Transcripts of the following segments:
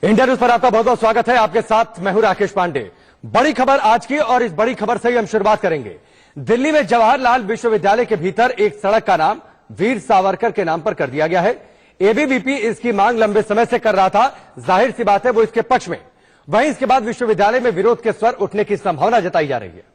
India news पर आपका बहुत बहुत स्वागत है। आपके साथ मैं हूं राकेश पांडे। बड़ी खबर आज की, और इस बड़ी खबर से ही हम शुरुआत करेंगे। दिल्ली में जवाहरलाल विश्वविद्यालय के भीतर एक सड़क का नाम वीर सावरकर के नाम पर कर दिया गया है। एबीवीपी इसकी मांग लंबे समय से कर रहा था। जाहिर सी बात है वो इसके पक्ष में। वहीं इसके बाद विश्वविद्यालय में विरोध के स्वर उठने की संभावना जताई जा रही है।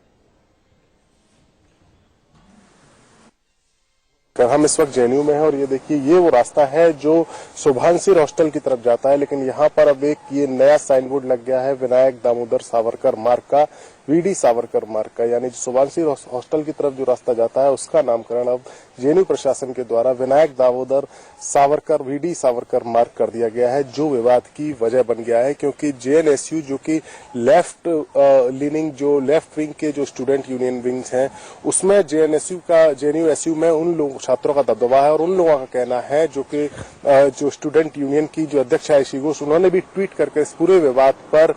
हम इस वक्त जेएनयू में हैं और ये देखिए, ये वो रास्ता है जो शुभांशीर हॉस्टल की तरफ जाता है, लेकिन यहाँ पर अब एक ये नया साइन बोर्ड लग गया है विनायक दामोदर सावरकर मार्ग का, वीडी सावरकर मार्ग का, यानी शुभांशीर हॉस्टल की तरफ जो रास्ता जाता है उसका नामकरण अब जेएनयू प्रशासन के द्वारा विनायक दामोदर सावरकर वीडी सावरकर मार्ग कर दिया गया है, जो विवाद की वजह बन गया है। क्योंकि जेएनएसयू जो कि लेफ्ट लीनिंग, जो लेफ्ट विंग के जो स्टूडेंट यूनियन विंग्स हैं, उसमें जेएनयू में उन लोगों छात्रों का दबदबा है और उन लोगों का कहना है जो कि जो स्टूडेंट यूनियन की जो अध्यक्ष है आयशी घोष, उन्होंने भी ट्वीट करके इस पूरे विवाद पर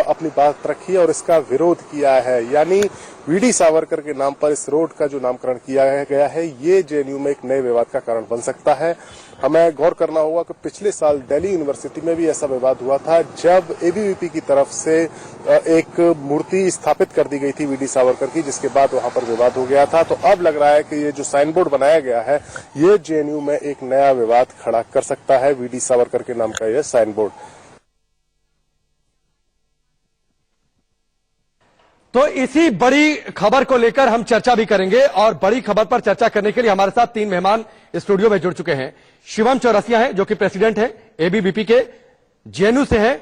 अपनी बात रखी और इसका विरोध किया है। यानी वीडी सावरकर के नाम पर इस रोड का जो नामकरण किया गया है, ये जेएनयू में एक नए विवाद का कारण बन सकता है। हमें गौर करना होगा कि पिछले साल दिल्ली यूनिवर्सिटी में भी ऐसा विवाद हुआ था, जब एबीवीपी की तरफ से एक मूर्ति स्थापित कर दी गई थी वीडी सावरकर की, जिसके बाद वहां पर विवाद हो गया था। तो अब लग रहा है कि ये जो साइन बोर्ड बनाया गया है, ये जेएनयू में एक नया विवाद खड़ा कर सकता है, वीडी सावरकर के नाम का यह साइन बोर्ड। तो इसी बड़ी खबर को लेकर हम चर्चा भी करेंगे, और बड़ी खबर पर चर्चा करने के लिए हमारे साथ तीन मेहमान स्टूडियो में जुड़ चुके हैं। शिवम चौरसिया हैं जो कि प्रेसिडेंट हैं एबीवीपी के, जेएनयू से हैं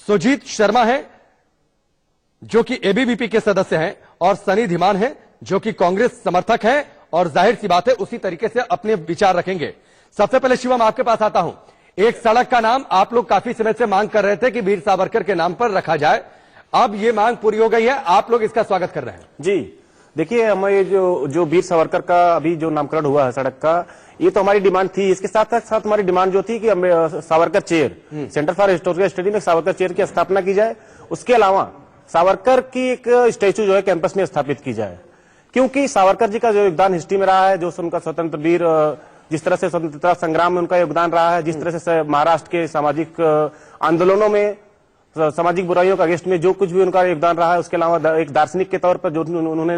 सुजीत शर्मा हैं जो कि एबीवीपी के सदस्य हैं, और सनी धीमान हैं जो कि कांग्रेस समर्थक हैं, और जाहिर सी बात है उसी तरीके से अपने विचार रखेंगे। सबसे पहले शिवम आपके पास आता हूं। एक सड़क का नाम आप लोग काफी समय से मांग कर रहे थे कि वीर सावरकर के नाम पर रखा जाए, अब ये मांग पूरी हो गई है, आप लोग इसका स्वागत कर रहे हैं। जी देखिए, हमें जो वीर सावरकर का अभी जो नामकरण हुआ है सड़क का, ये तो हमारी डिमांड थी। इसके साथ साथ हमारी डिमांड जो थी कि Savarkar chair, centre for historical study में सावरकर चेयर की स्थापना की जाए। उसके अलावा सावरकर की एक स्टैचू जो है कैंपस में स्थापित की जाए, क्योंकि सावरकर जी का जो योगदान हिस्ट्री में रहा है, जो उनका स्वतंत्र वीर, जिस तरह से स्वतंत्रता संग्राम में उनका योगदान रहा है, जिस तरह से महाराष्ट्र के सामाजिक आंदोलनों में, सामाजिक बुराइयों का अगेंस्ट में जो कुछ भी उनका योगदान रहा है, उसके अलावा एक दार्शनिक के तौर पर जो उन्होंने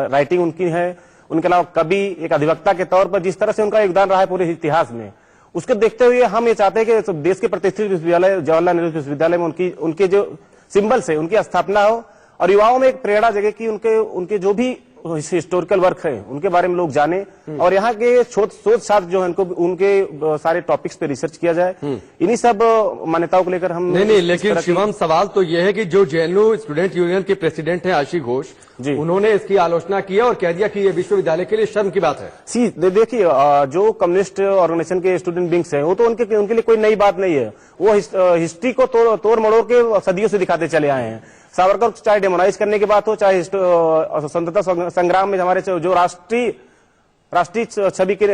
राइटिंग उनकी है, उनके अलावा कवि, एक अधिवक्ता के तौर पर जिस तरह से उनका योगदान रहा है पूरे इतिहास में, उसको देखते हुए हम ये चाहते हैं कि देश के प्रतिष्ठित विश्वविद्यालय जवाहरलाल नेहरू विश्वविद्यालय में उनके जो सिंबल्स है उनकी स्थापना हो, और युवाओं में एक प्रेरणा जगे कि उनके जो भी हिस्टोरिकल वर्क है उनके बारे में लोग जाने, और यहाँ के शोध छात्र जो है उनके सारे टॉपिक्स पे रिसर्च किया जाए। इन्हीं सब मान्यताओं को लेकर हम नहीं, लेकिन शिवम सवाल तो यह है कि जो जेएनयू स्टूडेंट यूनियन के प्रेसिडेंट हैं आयशी घोष, उन्होंने इसकी आलोचना की और कह दिया कि ये विश्वविद्यालय के लिए शर्म की बात है। देखिए, जो कम्युनिस्ट ऑर्गेनाइजेशन के स्टूडेंट विंग्स हैं, वो तो उनके लिए कोई नई बात नहीं है। वो हिस्ट्री को तोड़ मड़ोड़ के सदियों से दिखाते चले आए हैं। सावरकर चाहे डेमोनाइज करने की बात हो, चाहे स्वतंत्रता संग्राम में हमारे जो राष्ट्रीय छवि के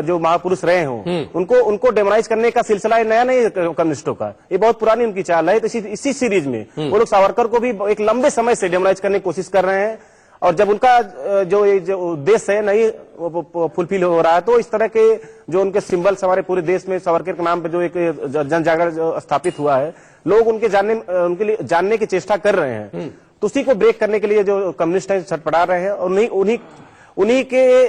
जो महापुरुष रहे हों, उनको डेमोनाइज करने का सिलसिला नया नहीं है कम्युनिस्टों का, ये बहुत पुरानी उनकी चाल है। तो इसी सीरीज में वो लोग सावरकर को भी एक लंबे समय से डेमोनाइज करने की कोशिश कर रहे हैं, और जब उनका जो उद्देश्य है नहीं फुलफिल हो रहा है, तो इस तरह के जो उनके सिंबल्स हमारे पूरे देश में सावरकर के नाम पे जो एक जन जागरण स्थापित हुआ है, लोग उनके लिए जानने की चेष्टा कर रहे हैं। तो उसी को ब्रेक करने के लिए जो कम्युनिस्ट है छटपटा रहे हैं, और उन्हीं के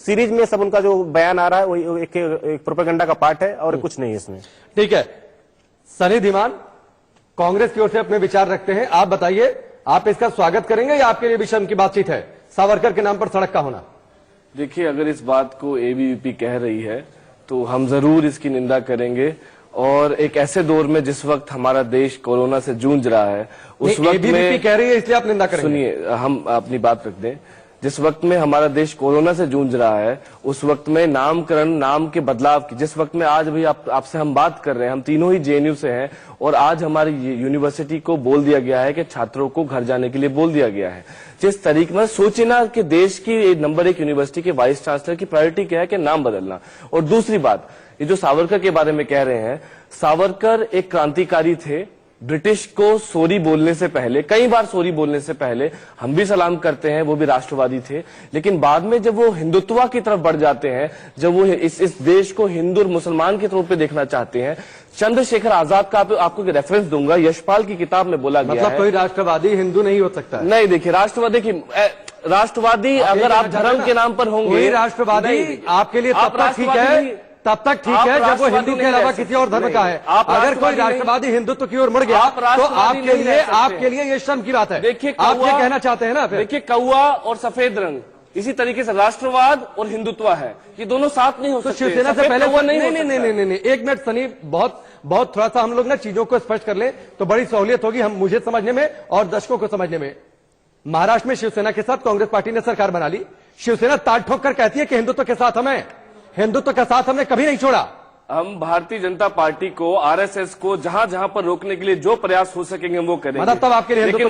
सीरीज में सब उनका जो बयान आ रहा है वो एक प्रोपेगेंडा का पार्ट है, और कुछ नहीं है इसमें। ठीक है, सनी धीमान कांग्रेस की ओर से अपने विचार रखते हैं, आप बताइए, आप इसका स्वागत करेंगे या आपके लिए भी शर्म की बातचीत है सावरकर के नाम पर सड़क का होना? देखिए, अगर इस बात को एबीवीपी कह रही है तो हम जरूर इसकी निंदा करेंगे, और एक ऐसे दौर में जिस वक्त हमारा देश कोरोना से जूझ रहा है, उस वक्त एबीवीपी कह रही है इसलिए आप निंदा करेंगे? सुनिए, हम अपनी बात रख दें। जिस वक्त में हमारा देश कोरोना से जूझ रहा है, उस वक्त में नामकरण, नाम के बदलाव की, जिस वक्त में आज भी आपसे हम बात कर रहे हैं, हम तीनों ही जेएनयू से हैं, और आज हमारी यूनिवर्सिटी को बोल दिया गया है कि छात्रों को घर जाने के लिए बोल दिया गया है। जिस तरीके में सोचिए ना कि देश की नंबर 1 यूनिवर्सिटी के वाइस चांसलर की प्रायोरिटी क्या है कि नाम बदलना। और दूसरी बात, ये जो सावरकर के बारे में कह रहे हैं, सावरकर एक क्रांतिकारी थे, ब्रिटिश को सॉरी बोलने से पहले, कई बार सॉरी बोलने से पहले हम भी सलाम करते हैं, वो भी राष्ट्रवादी थे। लेकिन बाद में जब वो हिंदुत्व की तरफ बढ़ जाते हैं, जब वो इस देश को हिंदू और मुसलमान के तौर पे देखना चाहते हैं, चंद्रशेखर आजाद का आपको रेफरेंस दूंगा, यशपाल की किताब में बोला गया है। मतलब कोई राष्ट्रवादी हिंदू नहीं हो सकता? नहीं, देखिए राष्ट्रवादी अगर आप धर्म के नाम पर होंगे, कोई राष्ट्रवादी आपके लिए तब तक ठीक है, तब तक ठीक है जब वो हिंदू के अलावा किसी और धर्म का है। अगर कोई राष्ट्रवादी हिंदुत्व की ओर मुड़ गया तो आपके लिए ये शर्म की बात है। देखिए, आप ये कहना चाहते हैं ना? देखिए, कौवा और सफेद रंग इसी तरीके से राष्ट्रवाद और हिंदुत्व है, ये दोनों साथ नहीं हो सकते। शिवसेना से पहले नहीं, एक मिनट सनी, बहुत थोड़ा सा हम लोग ना चीजों को स्पष्ट कर ले तो बड़ी सहूलियत होगी हम मुझे समझने में और दर्शकों को समझने में। महाराष्ट्र में शिवसेना के साथ कांग्रेस पार्टी ने सरकार बना ली। शिवसेना ताड़ ठोक कर कहती है कि हिंदुत्व के साथ हमें, हिंदुत्व का साथ हमने कभी नहीं छोड़ा। हम भारतीय जनता पार्टी को, आरएसएस को जहां जहां पर रोकने के लिए जो प्रयास हो सकेंगे वो करेंगे। मतलब तब आपके लिए हिंदुत्व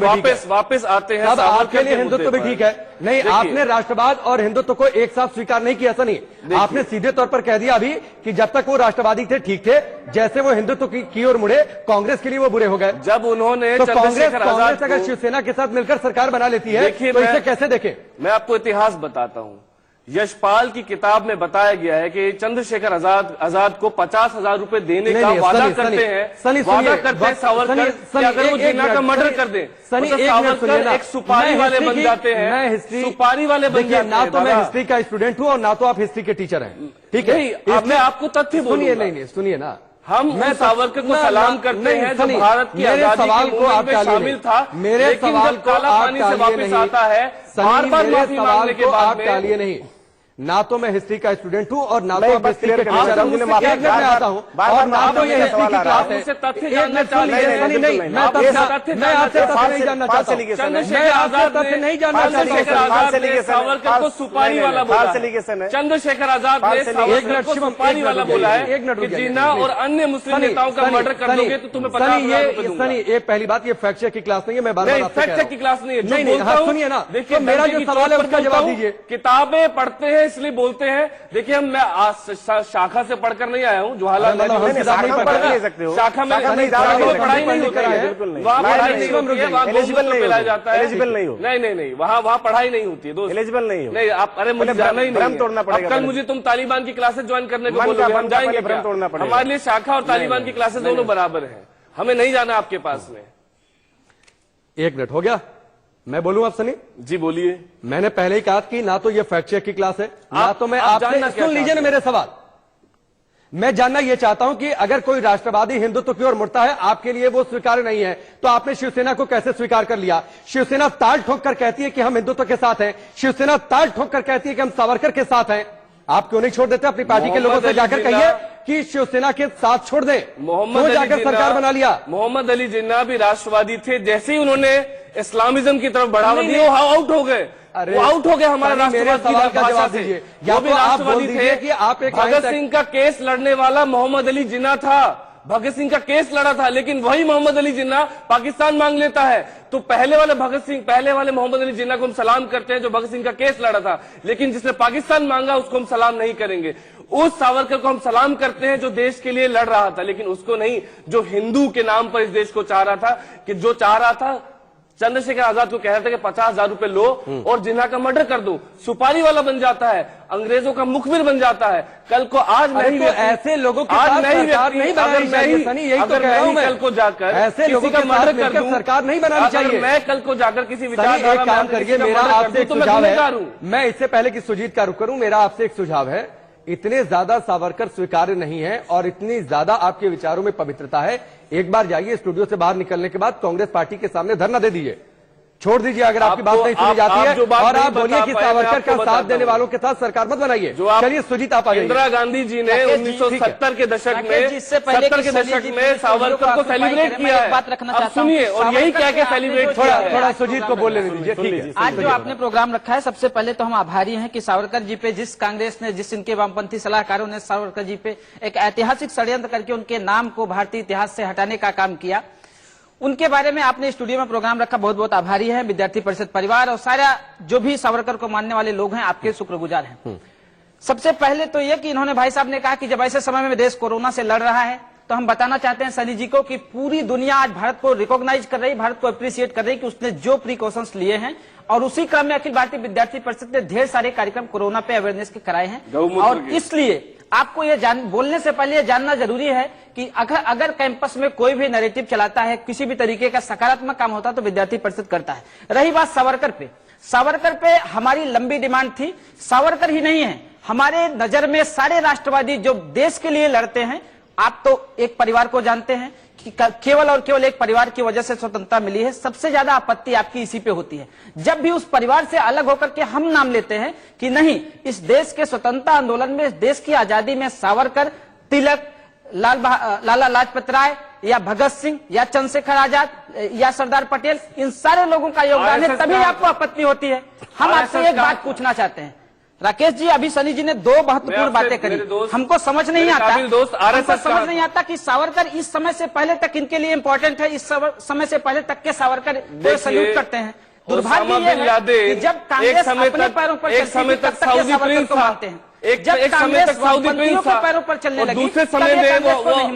वापस आते हैं, तब आपके लिए हिंदुत्व भी ठीक है? नहीं, आपने राष्ट्रवाद और हिंदुत्व को एक साथ स्वीकार नहीं किया सनी। आपने सीधे तौर पर कह दिया अभी कि जब तक वो राष्ट्रवादी थे ठीक थे, जैसे वो हिंदुत्व की ओर मुड़े कांग्रेस के लिए वो बुरे हो गए। जब उन्होंने तो कांग्रेस अगर शिवसेना के साथ मिलकर सरकार बना लेती है तो इसे कैसे देखें? मैं आपको इतिहास बताता हूं। यशपाल की किताब में बताया गया है कि चंद्रशेखर आजाद को 50,000 रुपए देने का वादा करते हैं, वादा करते हैं सावरकर कि अगर वो जिन्ना का मर्डर कर दें तो सावरकर एक सुपारी वाले बन जाते हैं, सुपारी वाले बन जाते हैं। ना तो मैं हिस्ट्री का स्टूडेंट हूं और ना तो आप हिस्ट्री के टीचर हैं, ठीक है? मैं आपको तथ्य बोलूंगा। नहीं, सुनिए ना, मैं सावरकर को सलाम करते हैं जो भारत की आजादी सवाल को आप शामिल था, मेरे सवाल को काला पानी से वापस आता है, बार-बार माफी मांगने के बाद में नहीं। ना तो मैं हिस्ट्री का स्टूडेंट हूं और ना तो आप हिस्ट्री के टीचर हूं। मैं आता हूं और ना तो ये हिस्ट्री की क्लास है। तथ्य जानना चाहिए। नहीं, मैं आपसे तथ्य नहीं जानना चाहता हूं। चंद्रशेखर आजाद तथ्य नहीं जानना चाहता ने सावरकर को सुपारी वाला बोला है। चंद्रशेखर आजाद ने सावरकर को सुपारी वाला बोला है कि जिन्ना और अन्य मुस्लिम नेताओं का मर्डर कर दोगे तो तुम्हें 50,000 रुपए दूंगा। सनी, ये पहली बात, ये फैक्ट चेक की क्लास नहीं है। मैं बार-बार फैक्ट चेक की क्लास नहीं है। नहीं, सुनिए ना, देखिए मेरा जो सवाल है उसका जवाब दीजिए। किताबें पढ़ते हैं इसलिए बोलते हैं। देखिए, मैं शाखा से पढ़कर नहीं आया हूँ, जवाहरलाल नेहरू शाखा में पढ़ाई नहीं होती है, वहाँ पढ़ाई नहीं जाता है। नहीं, वहाँ पढ़ाई नहीं होती है दोस्त, एलिजिबल नहीं हो। नहीं, आप, अरे मुझे जाना ही नहीं, तोड़ना पड़ेगा। कल मुझे तुम तालिबान की क्लासेस ज्वाइन करने को बोलोगे, हम जाएंगे? हमारे लिए शाखा और तालिबान की क्लासेस दोनों बराबर है, हमें नहीं जाना आपके पास में। 1 मिनट हो गया, मैं बोलूं आप सनी? जी बोलिए। मैंने पहले ही कहा कि ना तो ये फैक्ट चेक की क्लास है, ना तो मैं आपसे, सुन लीजिए ना मेरे सवाल। मैं जानना यह चाहता हूं कि अगर कोई राष्ट्रवादी हिंदुत्व की ओर मुड़ता है, आपके लिए वो स्वीकार्य नहीं है, तो आपने शिवसेना को कैसे स्वीकार कर लिया? शिवसेना ताल ठोक कर कहती है कि हम हिंदुत्व के साथ हैं, शिवसेना ताल ठोक कर कहती है कि हम सावरकर के साथ हैं। आप क्यों नहीं छोड़ देते? अपनी पार्टी के लोगों से जाकर कहिए कि शिवसेना के साथ छोड़ दें। मोहम्मद जाकर सरकार बना लिया। मोहम्मद अली जिन्ना भी राष्ट्रवादी थे, जैसे ही उन्होंने इस्लामिज्म की तरफ बढ़ावा दिया वो आउट हो गए। वो आउट हो गए हमारे राष्ट्रवाद की भाषा से। वो भी राष्ट्रवादी थे कि आप एक भगत सिंह का केस लड़ने वाला मोहम्मद अली जिन्ना था, भगत सिंह का केस लड़ा था, लेकिन वही मोहम्मद अली जिन्ना पाकिस्तान मांग लेता है। तो पहले वाले मोहम्मद अली जिन्ना को हम सलाम करते हैं जो भगत सिंह का केस लड़ा था, लेकिन जिसने पाकिस्तान मांगा उसको हम सलाम नहीं करेंगे। उस सावरकर को हम सलाम करते हैं जो देश के लिए लड़ रहा था, लेकिन उसको नहीं जो हिंदू के नाम पर इस देश को चाह रहा था, कि जो चाह रहा था चंद्रशेखर आजाद को कह रहा था कि 50,000 रुपए लो और जिन्ना का मर्डर कर दो, सुपारी वाला बन जाता है, अंग्रेजों का मुखबिर बन जाता है। कल को आज नहीं, तो ऐसे लोगों के साथ सरकार नहीं बनानी चाहिए सनी, यही तो कह रहा हूं मैं। कल को जाकर ऐसे लोगों का मर्डर कर दूं, सरकार नहीं बनानी चाहिए। मैं कल को जाकर किसी विचारधारा में काम करिए, मेरा आपसे एक सुझाव है, मैं इससे पहले कि सुजीत का रुख करूं, मेरा आपसे एक सुझाव है, इतने ज्यादा सावरकर स्वीकार्य नहीं है और इतनी ज्यादा आपके विचारों में पवित्रता है, एक बार जाइए स्टूडियो से बाहर निकलने के बाद कांग्रेस पार्टी के सामने धरना दे दीजिए, छोड़ दीजिए अगर आपकी बात नहीं सुनी जाती है, और आप बोलिए कि सावरकर का साथ देने वालों के साथ सरकार मत बनाइए। चलिए सुजीत आप आइए। इंदिरा गांधी जी ने 1970 के दशक में सावरकर को सेलिब्रेट किया है। बात रखना चाहता हूं, सुनिए, और यही क्या क्या सेलिब्रेट थोड़ा सुजीत को बोलने दीजिए, ठीक है। आज जो आपने प्रोग्राम रखा है, सबसे पहले तो हम आभारी हैं कि सावरकर जी पे जिस कांग्रेस ने, जिस इनके वामपंथी सलाहकारों ने सावरकर जी पे एक ऐतिहासिक षड्यंत्र करके उनके नाम को भारतीय इतिहास से हटाने का काम किया, उनके बारे में आपने स्टूडियो में प्रोग्राम रखा, बहुत बहुत आभारी है। विद्यार्थी परिषद परिवार और सारा जो भी सावरकर को मानने वाले लोग हैं आपके शुक्रगुजार हैं। सबसे पहले तो यह कि इन्होंने, भाई साहब ने कहा कि जब ऐसे समय में देश कोरोना से लड़ रहा है तो हम बताना चाहते हैं सनी जी को कि पूरी दुनिया आज भारत को रिकॉग्नाइज कर रही, भारत को अप्रिशिएट कर रही कि उसने जो प्रिकॉशंस लिए हैं, और उसी क्रम में अखिल भारतीय विद्यार्थी परिषद ने ढेर सारे कार्यक्रम कोरोना पे अवेयरनेस के कराए हैं। और इसलिए आपको ये बोलने से पहले ये जानना जरूरी है कि अगर कैंपस में कोई भी नैरेटिव चलाता है, किसी भी तरीके का सकारात्मक काम होता है तो विद्यार्थी परिषद करता है। रही बात सावरकर पे हमारी लंबी डिमांड थी। सावरकर ही नहीं है, हमारे नजर में सारे राष्ट्रवादी जो देश के लिए लड़ते हैं, आप तो एक परिवार को जानते हैं कि केवल और केवल एक परिवार की वजह से स्वतंत्रता मिली है। सबसे ज्यादा आपत्ति आपकी इसी पे होती है। जब भी उस परिवार से अलग होकर के हम नाम लेते हैं कि नहीं, इस देश के स्वतंत्रता आंदोलन में, इस देश की आजादी में सावरकर, तिलक, लाला लाजपत राय या भगत सिंह या चंद्रशेखर आजाद या सरदार पटेल, इन सारे लोगों का योगदान है, तभी आपको आपत्ति होती है। हम आपसे एक बात पूछना चाहते हैं राकेश जी, अभी सनी जी ने दो महत्वपूर्ण बातें करी, हमको समझ नहीं आता कि सावरकर इस समय से पहले तक इनके लिए इंपॉर्टेंट है, इस समय से पहले तक के सावरकर को सल्यूट करते हैं। दुर्भाग्य ये है कि जब कांग्रेस अपने पैरों पर चलती तब तक के सावरकर को मानते हैं, जब कांग्रेस वामपंथियों के पैरों पर चलने लगी दूसरे समय में वो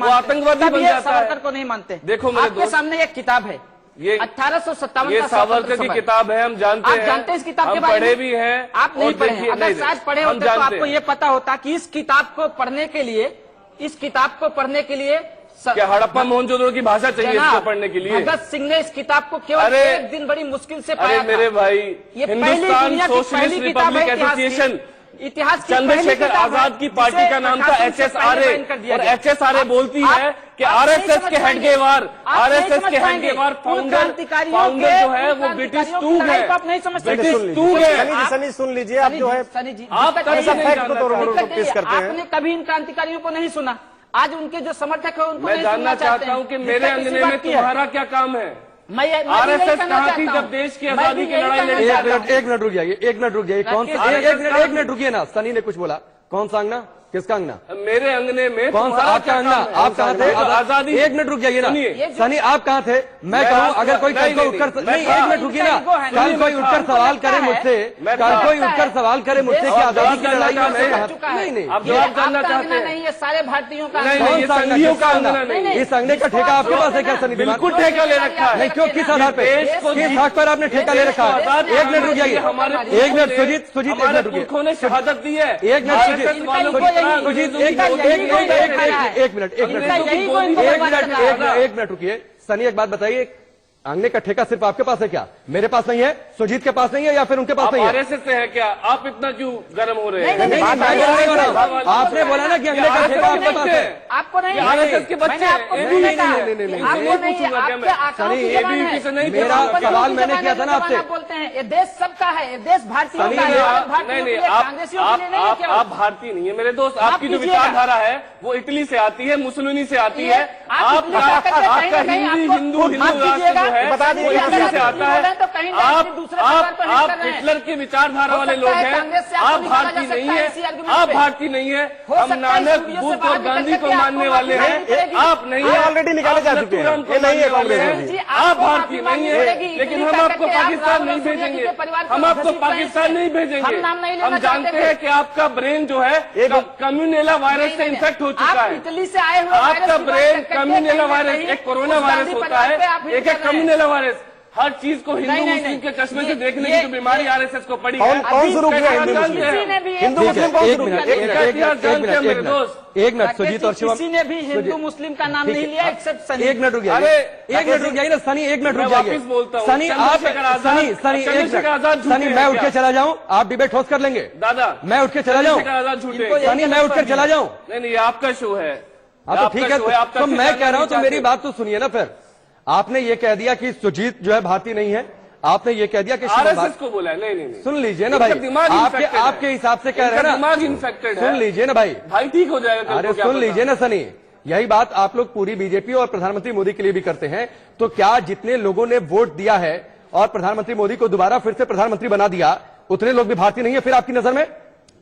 आतंकवादी बन जाता है। सावरकर को नहीं मानते। देखो आपके सामने एक किताब है, ये 1857 ये सावरकर की किताब है, हम जानते हैं। आप जानते हैं इस किताब के हम बारे में? पढ़े भी हैं। आप नहीं पढ़े हैं। अगर शायद पढ़े होते तो आपको ये पता होता कि इस किताब को पढ़ने के लिए क्या हड़प्पा मोहनजोदड़ो की भाषा चाहिए इसको पढ़ने के लिए? भगत सिंह ने इस किताब को केवल एक दिन बड़ी मुश्किल से पाया था। मेरे भाई, ये हिंदुस्तान सोशलिस्ट रिपब्लिक एसोसिएशन, इतिहास चंद्रशेखर आजाद की पार्टी का नाम था HSRA, और HSRA बोलती है कि RSS के हेडगेवार फाउंडर जो है वो ब्रिटिश टूग है, ब्रिटिश टूग है। सनी सुन लीजिए, आप जो है आप आपने कभी इन क्रांतिकारियों को नहीं सुना, आज उनके जो समर्थक है उनको मैं जानना चाहता हूँ कि मेरे अंगने में तुम्हारा क्या काम है? RSS कहाँ थी जब देश की आजादी की लड़ाई लड़ी? एक मिनट रुक जाइए, कौन सा एक मिनट रुकिए ना, सनी ने कुछ बोला, कौन सा अंगना, किसका अंगना? मेरे अंगने में कौन सा आपका अंगना? आप कहाँ थे? आजादी। एक मिनट रुक जाइए ना सनी, आप कहाँ थे? मैं कहूँ अगर कोई कल को उठकर, नहीं एक मिनट रुकिए ना, कल कोई उठकर सवाल करे मुझसे, कि आजादी की लड़ाई में मैं कहाँ था? नहीं, आप जवाब जानना चाहते हैं? नहीं, ये सारे भारतीयों का नहीं, संघियों का अंगना नहीं। इस अंगने का ठेका आपके पास है क्या सनी? बिल्कुल ठेका ले रखा है। नहीं, क्यों, किस आधार पे, किस हक पर आपने ठेका ले रखा है? एक मिनट रुक जाइए, एक मिनट सुजीत एक मिनट रुकिए, पुरखों ने शहादत दी है। एक मिनट रुकिए सनी, एक बात बताइए, अंगने का ठेका सिर्फ आपके पास है क्या? मेरे पास नहीं है, सुजीत के पास नहीं है, या फिर उनके पास नहीं है? RSS से है क्या? आप इतना क्यों गर्म हो रहे हैं? नहीं, आपने बोला ना कि अंगने का ठेका आपके पास है। आपको नहीं, RSS के बच्चे नहीं, मेरा सवाल मैंने किया था ना आपसे। बोलते हैं ये देश सबका है, ये देश भारतीयों का है। नहीं, आप भारतीय नहीं है मेरे दोस्त। आपकी जो विचारधारा है वो इटली से आती है, मुसोलिनी से आती है। आपका हिंदू राष्ट्र बता दीजिए, इटली से आता है। आप हिटलर की विचारधारा वाले लोग हैं। आप भारतीय नहीं है, आप भारतीय नहीं है। हम नानक, बुद्ध और गांधी को मानने वाले हैं, आप नहीं है। ऑलरेडी निकाले जा चुके हैं, ये नहीं है कांग्रेस। आप भारतीय नहीं है, लेकिन हम आपको पाकिस्तान नहीं भेजेंगे, हम आपको पाकिस्तान नहीं भेजेंगे। हम जानते हैं कि आपका ब्रेन जो है कम्युनेला वायरस से इन्फेक्ट हो चुका है। इटली से आए हुए आपका ब्रेन कम्युनेला वायरस, एक कोरोना वायरस होता है, एक कम्युनेला वायरस। हर चीज को हिंदू मुस्लिम के चश्मे से देखने की जो बीमारी RSS को पड़ी है, कौन शुरू किया? हिंदू मुस्लिम कौन शुरू किया? एक मिनट सुजीत और शिवम, किसी ने भी हिंदू मुस्लिम का नाम नहीं लिया एक्सेप्ट सनी। एक मिनट रुक जाइए, एक मिनट रुक जाइए ना सनी, एक मिनट रुक जाइए सनी, आप सनी मैं उठ के चला जाऊं, आप डिबेट होस्ट कर लेंगे? दादा मैं उठ के चला जाऊं सनी, मैं उठ कर चला जाऊं? नहीं, आपका शो है। तो ठीक है, तो मैं कह रहा हूं तो मेरी बात तो सुनिए ना। फिर आपने ये कह दिया कि सुजीत जो है भारतीय नहीं है, आपने ये कह दिया कि RSS को बोला है। नहीं, सुन लीजिए ना भाई, आपके हिसाब से कह रहे हैं ना, दिमाग इन्फेक्टेड है। सुन लीजिए ना भाई ठीक हो जाएगा। अरे सुन लीजिए ना सनी, यही बात आप लोग पूरी बीजेपी और प्रधानमंत्री मोदी के लिए भी करते हैं। तो क्या जितने लोगों ने वोट दिया है और प्रधानमंत्री मोदी को दोबारा फिर से प्रधानमंत्री बना दिया, उतने लोग भी भारतीय नहीं है फिर आपकी नजर में?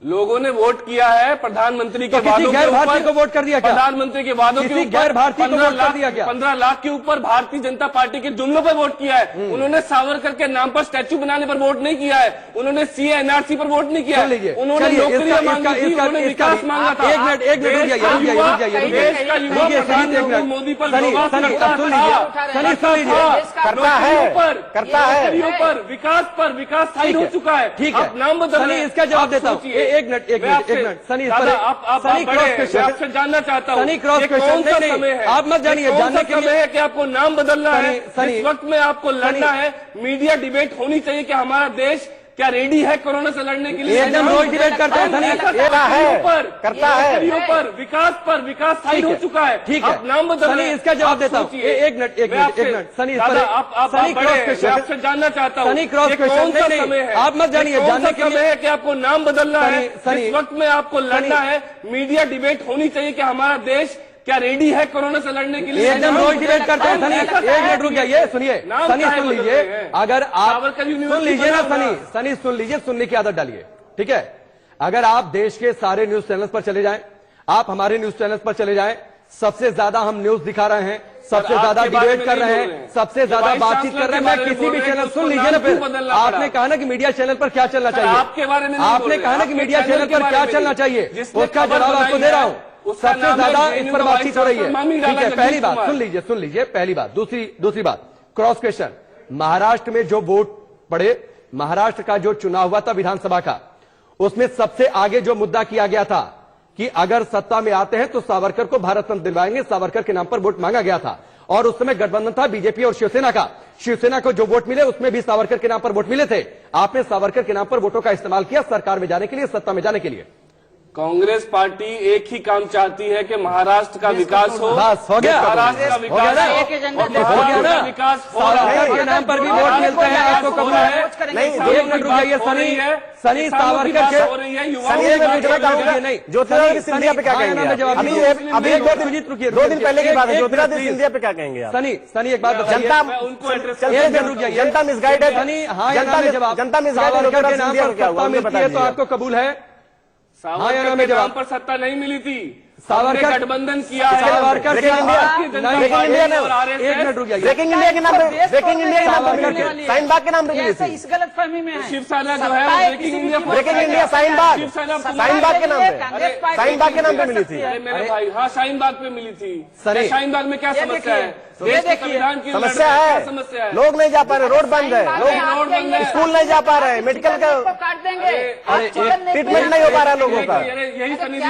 लोगों ने वोट किया है प्रधानमंत्री के तो किसी वादों के गैर भारतीय ऊपर। को वोट कर दिया क्या? प्रधानमंत्री के वादों के किसी ऊपर गैर भारतीय को 15 वोट कर दिया क्या? 15 लाख के ऊपर भारतीय जनता पार्टी के जुम्मों पर वोट किया है। उन्होंने सावरकर के नाम पर स्टैच्यू बनाने पर वोट नहीं किया है। उन्होंने सीए एनआरसी पर वोट नहीं किया सुन लीजिए, है। उन्होंने चलिए, नौकरियां मांगी थी, उन्होंने विकास मांगा था। एक मिनट रुक जाइए, देश का युवा प्रधानमंत्री मोदी पर विश्वास करता था। करता है, करता है। नौकरियों पर विकास साइड हो चुका है। ठीक है, आप नाम बदल रहे सनी हैं। इसका जवाब आप देता हूँ। सोचिए। एक मिनट सनी, दादा, आप सनी बड़े क्रॉस हैं, क्वेश्चन, मैं आपसे जानना चाहता हूँ सनी क्रॉस ये क्वेश्चन, कौन सा नहीं, समय है? आप मत जानिए, ये कौन जानने सा के लिए- समय है कि आपको नाम बदलना है। सनी, इस वक्त में आपको लड़ना है। मीडिया डिबेट होनी चाहिए कि हमारा देश क्या रेडी है कोरोना से लड़ने के लिए। एकदम रोज डिबेट करते हैं सनी। करता है। विकास साइड हो चुका है। ठीक है, आप नाम बदल रहे सनी हैं। इसका जवाब आप देता हूँ। सोचिए। एक मिनट सनी, दादा, आप सनी बड़े क्रॉस हैं, मैं क्वेश्चन, आपसे जानना चाहता हूँ सनी क्रॉस ये क्वेश्चन, कौन सा नहीं, समय है? आप मत जानिए, ये कौन जानने सा के लिए- समय है कि आपको नाम बदलना है। सनी, इस वक्त में आपको लड़ना है। मीडिया डिबेट होनी चाहिए कि हमारा देश क्या रेडी है कोरोना से लड़ने के लिए। एकदम रोज डिबेट करते हैं सनी। एक मिनट रुक जाइए, सुनिए नाम सनी, काहे सुन बदल लीजिए। रहे हैं? अगर आप सावरकर सुन यूनिवर्सिटी लीजिए ना बना हुआ। सनी सुन लीजिए, सुनने की आदत डालिए, ठीक है? अगर आप देश के सारे न्यूज चैनल्स पर चले जाएं, आप हमारे न्यूज चैनल्स पर चले जाएं, सबसे ज्यादा हम न्यूज दिखा रहे हैं, सबसे आपके ज्यादा बारे डिबेट में कर नहीं रहे बोल रहे हैं, हैं। सबसे ज्यादा वाइस बातचीत चांसलर कर रहे हैं। के मैं बारे में किसी भी बोल रहे चैनल, हैं, सुन उसको लीजिए ना नाम फिर, क्यों बदलना आपने पड़ा? कहा ना कि मीडिया चैनल पर क्या चलना चाहिए। आपके बारे में नहीं बोल आपने रहे, कहा ना कि आपके मीडिया चैनल चैनल के पर बारे क्या में चलना नहीं। चाहिए, जिसने उसका खबर जवाब आपको बनाई दे रहा है, हूं। उसका सबसे नाम है ज्यादा इस जेएनयू पर का बातचीत हो रही है। वाइस चांसलर ठीक है, जगदीश पहली बात कुमार। सुन लीजिए पहली बात। दूसरी बात, क्रॉस क्वेश्चन, महाराष्ट्र में जो वोट पड़े, महाराष्ट्र का जो चुनाव हुआ था विधानसभा का, उसमें सबसे आगे जो मुद्दा किया गया था कि अगर सत्ता में आते हैं तो सावरकर को भारत रत्न दिलवाएंगे, सावरकर के नाम पर वोट मांगा गया था। और उस समय गठबंधन था बीजेपी और शिवसेना का। शिवसेना को जो वोट मिले उसमें भी सावरकर के नाम पर वोट मिले थे। आपने सावरकर के नाम पर वोटों का इस्तेमाल किया सरकार में जाने के लिए, सत्ता में जाने के लिए। कांग्रेस पार्टी एक ही काम चाहती है कि महाराष्ट्र का विकास हो। बस हो गया, महाराष्ट्र का हो गया ना, विकास एक एजेंडा और देखो, हो गया महाराष्ट्र ना, का विकास हो रहा सावरकर है। के नाम पर भी वोट मिलते हैं, आपको कबूल है? नहीं, एक मिनट रुक जाइए सनी, सावरकर के हो रही है, सनी, युवाओं एक की मिनट बात हो रही बताऊंगा। है। नहीं, ज्योतिरादित्य सिंधिया पे क्या हाँ, कहेंगे इन्होंने आप? जवाब अभी दिया। अभी एक दो मिनट रुकिए, दो दिन पहले की बात है। एक ज्योतिरादित्य मिनट, सिंधिया पे क्या कहेंगे आप? सनी एक बात बताइए। जनता मैं उनको एड्रेस चल- एक मिनट रुक जाइए। जनता मिसगाइड है। सनी, हाँ या ना में जवाब। जनता मिसगाइड है। सावरकर के ज्योतिरादित्य नाम सिंधिया पर को क्या हुआ? सत्ता मुझे मिलती बता है तो दीजिए। आपको कबूल है? हाँ या ना सावरकर में के नाम जवाब। पर सत्ता नहीं मिली थी। सावरकर- हमने गठबंधन किया है। सावरकर के ब्रेकिंग इंडिया, नहीं, ब्रेकिंग इंडिया में और RSS एक मिनट रुक जाइए। ब्रेकिंग इंडिया के नाम पे, ब्रेकिंग इंडिया के नाम पे सावरकर मिली के- थी। शाहीन बाग के नाम पे मिली ऐसा थी। इस गलत फहमी में है। शिवसेना जो है सत्ता वो है ब्रेकिंग किसी भी इंडिया की ब्रेकिंग है। इंडिया शाहीन बाग, शिवसेना शाहीन बाग के नाम पे, कांग्रेस पार्टी शाहीन बाग के नाम पे मिली थी। अरे मेरे भाई, हाँ शाहीन बाग पे मिली थी। सनी, क्या शाहीन बाग में क्या ये समस्या देखिए, है? ये देश के देखिए, संविधान की समस्या लड़ाई, है, क्या समस्या है? लोग नहीं जा पा रहे, रोड बंद है, रोड बंद है। स्कूल नहीं जा पा रहे, मेडिकल का काट देंगे। अरे, ट्रीटमेंट नहीं हो पा रहा लोगों का। यही सनी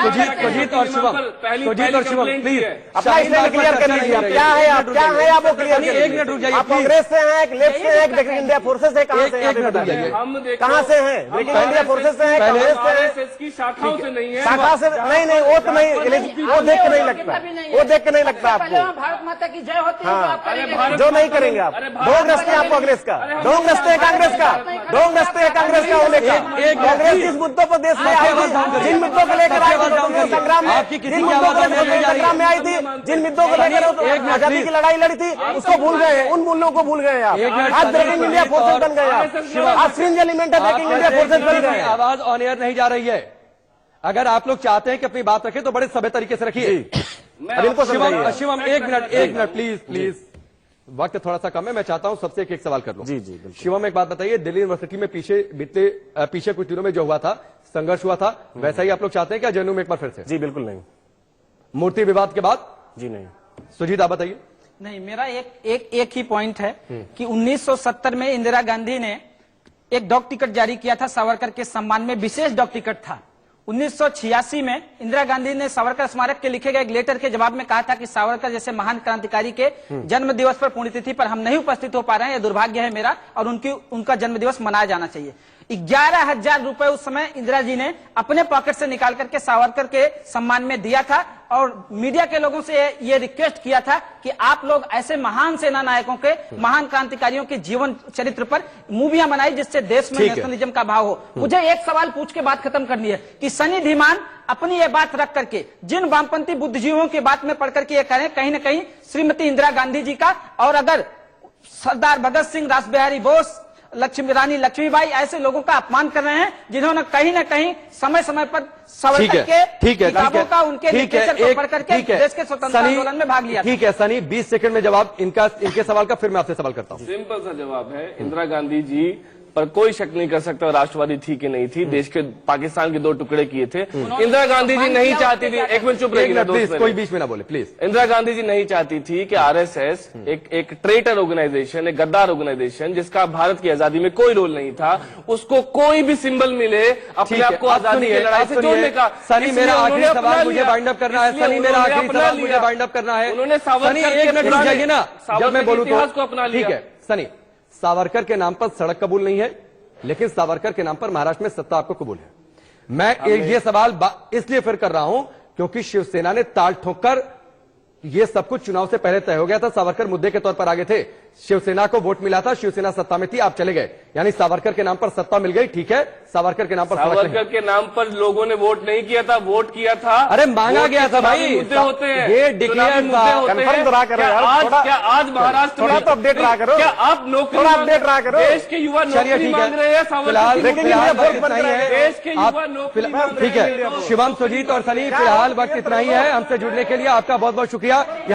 सुजीत और शिवम, सुजीत और शिवम प्लीज अपना इसलिए क्लियर कर लीजिए। आप क्या है, आप क्या है, आप वो क्लियर कर एक मिनट रुक लीजिए। जाइए आप कांग्रेस से हैं, एक लेफ्ट से हैं, एक ब्रेकिंग इंडिया फोर्सेस से, कहां से हैं? एक मिनट रुक जाइए। हम देखो, कहां से हैं? ब्रेकिंग इंडिया फोर्सेस से हैं, कांग्रेस से हैं, RSS की शाखाओं से नहीं है। शाखा से नहीं, वो तो नहीं, वो देख के नहीं लगता, वो देख के नहीं लगता आपको। भारत माता की जय होती है तो आप करेंगे। जो नहीं करेंगे आप, ढोंग रस्ते हैं आप कांग्रेस का, ढोंग रस्ते हैं कांग्रेस का, ढोंग रस्ते हैं कांग्रेस का होने का। कांग्रेस जिस मुद्दों पर देश में आई थी, जिन मुद्दों को लेकर आई थी संग्राम में, जिन मुद्दों को लेकर संग्राम में आई थी, जिन मुद्दों को लेकर आजादी की लड़ाई लड़ी थी, उसको भूल गए हैं, उन मूल्यों को भूल गए हैं आप। आज ब्रेकिंग इंडिया फोर्सेस बन गए आप, आज फ्रिंज एलिमेंट है, ब्रेकिंग इंडिया फोर्सेस बन गए हैं। आवाज ऑन एयर नहीं जा रही है। अगर आप लोग चाहते हैं कि अपनी बात रखें तो बड़े सभ्य तरीके से रखिए। अब इनको समझाइए। शिवम एक मिनट प्लीज, वक्त थोड़ा सा कम है, मैं चाहता हूं सबसे एक सवाल कर लूं। जी जी बिल्कुल। शिवम एक बात बताइए, दिल्ली यूनिवर्सिटी में पीछे कुछ दिनों में जो हुआ था, संघर्ष हुआ था, वैसा ही आप लोग चाहते हैं क्या जेएनयू में एक बार फिर से? जी बिल्कुल नहीं। मूर्ति विवाद के बाद? जी नहीं। सुजीत आप बताइए। नहीं, मेरा एक ही पॉइंट है कि 1970 में इंदिरा गांधी ने एक डॉक टिकट जारी किया था सावरकर के सम्मान में, विशेष डॉक टिकट था। 1986 में इंदिरा गांधी ने सावरकर स्मारक के लिखे गए एक लेटर के जवाब में कहा था कि सावरकर जैसे महान क्रांतिकारी के जन्म दिवस पर पुण्यतिथि पर हम नहीं उपस्थित हो पा रहे हैं, यह दुर्भाग्य है मेरा, और उनका जन्म दिवस मनाया जाना चाहिए। 11,000 रुपए उस समय इंदिरा जी ने अपने पॉकेट से निकाल करके सावरकर के सम्मान में दिया था, और मीडिया के लोगों से ये रिक्वेस्ट किया था कि आप लोग ऐसे महान सेना नायकों के, महान क्रांतिकारियों के जीवन चरित्र पर मूवियां बनाई जिससे देश में नेशनलिज्म का भाव हो। मुझे एक सवाल पूछ के बात खत्म करनी है कि सनी धीमान अपनी ये बात रख करके जिन वामपंथी बुद्धिजीवियों की बात में पढ़ करके ये करें, कहीं ना कहीं श्रीमती इंदिरा गांधी जी का, और अगर सरदार भगत सिंह, रास बिहारी बोस रानी लक्ष्मीबाई, ऐसे लोगों का अपमान कर रहे हैं जिन्होंने कहीं ना कहीं समय समय पर सावरकर के किताबों का, उनके लिटरेचर को पढ़ करके देश के स्वतंत्रता आंदोलन में भाग लिया। ठीक है सनी, 20 सेकंड में जवाब इनके सवाल का, फिर मैं आपसे सवाल करता हूं। सिंपल सा जवाब है, इंदिरा गांधी जी पर कोई शक नहीं कर सकता राष्ट्रवादी थी कि नहीं थी, देश के पाकिस्तान के 2 टुकड़े किए थे। इंदिरा गांधी जी नहीं चाहती थी, एक मिनट चुप रहिए प्लीज, कोई बीच में ना बोले प्लीज। इंदिरा गांधी जी नहीं चाहती थी कि आरएसएस एक ट्रेटर ऑर्गेनाइजेशन, एक गद्दार ऑर्गेनाइजेशन जिसका भारत की आजादी में कोई रोल नहीं था, उसको कोई भी सिंबल मिले अपने आप को आजादी की लड़ाई से जोड़ने का। सनी मेरा आखिरी सवाल मुझे बाइंड अप करना है, सनी मेरा आखिरी सवाल मुझे बाइंड अप करना है। उन्होंने सनी एक मिनट रुक जाइए ना, जब मैं बोलूं इतिहास को तो अपना लिया। ठीक है सनी, सावरकर के नाम पर सड़क कबूल नहीं है, लेकिन सावरकर के नाम पर महाराष्ट्र में सत्ता आपको कबूल है। मैं ये सवाल इसलिए फिर कर रहा हूं क्योंकि शिवसेना ने ताल ठोककर, ये सब कुछ चुनाव से पहले तय हो गया था, सावरकर मुद्दे के तौर पर आगे थे, शिवसेना को वोट मिला था, शिवसेना सत्ता में थी, आप चले गए, यानी सावरकर के नाम पर सत्ता मिल गई, ठीक है, सावरकर के नाम पर सावरकर के नाम पर लोगों ने वोट नहीं किया था, वोट किया था, अरे मांगा गया था भाई, मुद्दे होते हैं, ये डिक्लेयर कंफर्म तो रहा करो यार, क्या आज महाराष्ट्र थोड़ा तो अपडेट रहा करो, क्या आप नौकरी, थोड़ा अपडेट रहा करो, देश के युवा नौकरी मांग रहे हैं, फिलहाल देश के युवा नौकरी, ठीक है, शिवम, सुजीत और सनी, फिलहाल वक्त इतना ही है। हमसे जुड़ने के लिए आपका बहुत बहुत शुक्रिया।